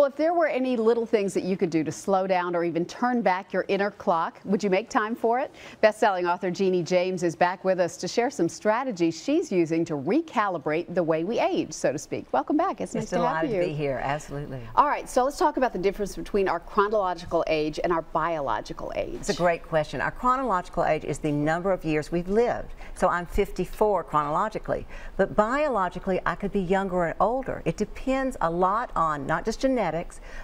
Well, if there were any little things that you could do to slow down or even turn back your inner clock, would you make time for it? Best-selling author Genie James is back with us to share some strategies she's using to recalibrate the way we age, so to speak. Welcome back. It's nice to have you. Delighted to be here. Absolutely. All right, so let's talk about the difference between our chronological age and our biological age. It's a great question. Our chronological age is the number of years we've lived. So I'm 54 chronologically, but biologically I could be younger or older. It depends a lot on not just genetics,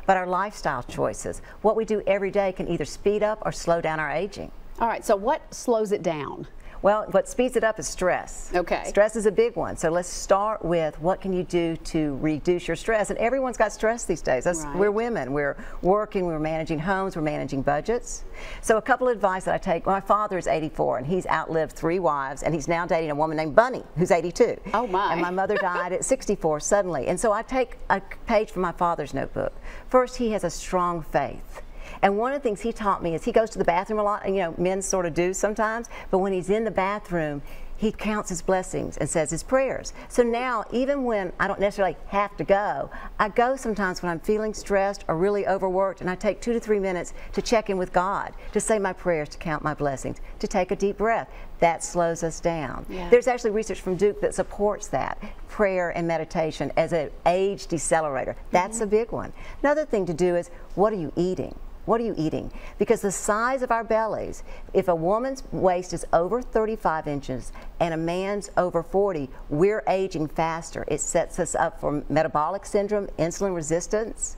but our lifestyle choices. What we do every day can either speed up or slow down our aging. All right, so what slows it down? Well, what speeds it up is stress. Okay. Stress is a big one. So let's start with what can you do to reduce your stress. And everyone's got stress these days. Right. We're women. We're working. We're managing homes. We're managing budgets. So a couple of advice that I take. My father is 84, and he's outlived 3 wives, and he's now dating a woman named Bunny, who's 82. Oh, my. And my mother died at 64 suddenly. And so I take a page from my father's notebook. First, he has a strong faith. And one of the things he taught me is he goes to the bathroom a lot, and you know, men sort of do sometimes, but when he's in the bathroom, he counts his blessings and says his prayers. So now, even when I don't necessarily have to go, I go sometimes when I'm feeling stressed or really overworked, and I take 2 to 3 minutes to check in with God, to say my prayers, to count my blessings, to take a deep breath. That slows us down. Yeah. There's actually research from Duke that supports that, prayer and meditation as an age decelerator. That's a big one. Another thing to do is, what are you eating? What are you eating? Because the size of our bellies, if a woman's waist is over 35 inches and a man's over 40, we're aging faster. It sets us up for metabolic syndrome, insulin resistance,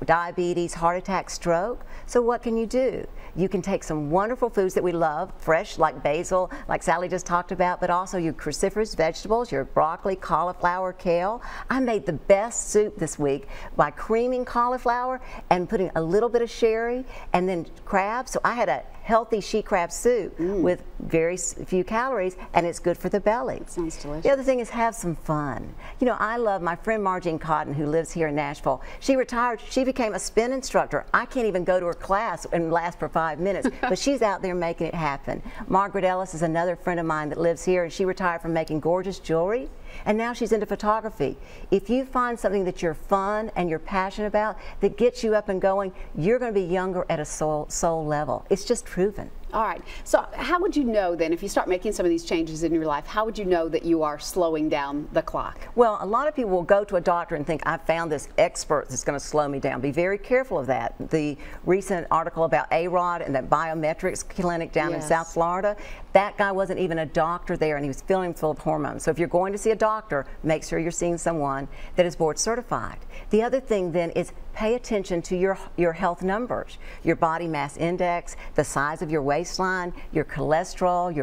diabetes, heart attack, stroke. So what can you do? You can take some wonderful foods that we love, fresh like basil, like Sally just talked about, but also your cruciferous vegetables, your broccoli, cauliflower, kale. I made the best soup this week by creaming cauliflower and putting a little bit of sherry and then crab. So I had a healthy she crab soup with very few calories, and it's good for the belly. Sounds delicious. The other thing is have some fun. You know, I love my friend Margene Cotton, who lives here in Nashville. She retired. She became a spin instructor. I can't even go to her class and last for 5 minutes, but she's out there making it happen. Margaret Ellis is another friend of mine that lives here, and she retired from making gorgeous jewelry, and now she's into photography. If you find something that you're fun and you're passionate about that gets you up and going, you're going to be younger at a soul level. It's just proven. All right. So how would you know then, if you start making some of these changes in your life, how would you know that you are slowing down the clock? Well, a lot of people will go to a doctor and think, I found this expert that's going to slow me down. Be very careful of that. The recent article about A-Rod and that biometrics clinic down in South Florida, that guy wasn't even a doctor there, and he was filling full of hormones. So if you're going to see a doctor, make sure you're seeing someone that is board certified. The other thing then is pay attention to your health numbers, your body mass index, the size of your waistline, your cholesterol,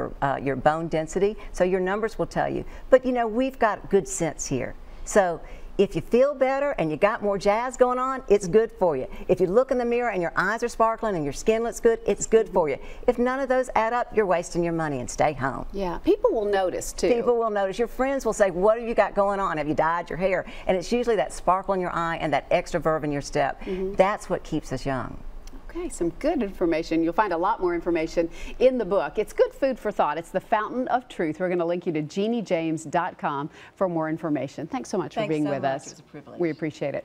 your bone density. So your numbers will tell you. But you know, we've got good sense here. So if you feel better and you got more jazz going on, it's good for you. If you look in the mirror and your eyes are sparkling and your skin looks good, it's good for you. If none of those add up, you're wasting your money, and stay home. Yeah, people will notice too. People will notice. Your friends will say, what have you got going on? Have you dyed your hair? And it's usually that sparkle in your eye and that extra verve in your step. That's what keeps us young. Okay, some good information. You'll find a lot more information in the book. It's good food for thought. It's the Fountain of Truth. We're going to link you to geniejames.com for more information. Thanks so much for being with us. It's a privilege. We appreciate it.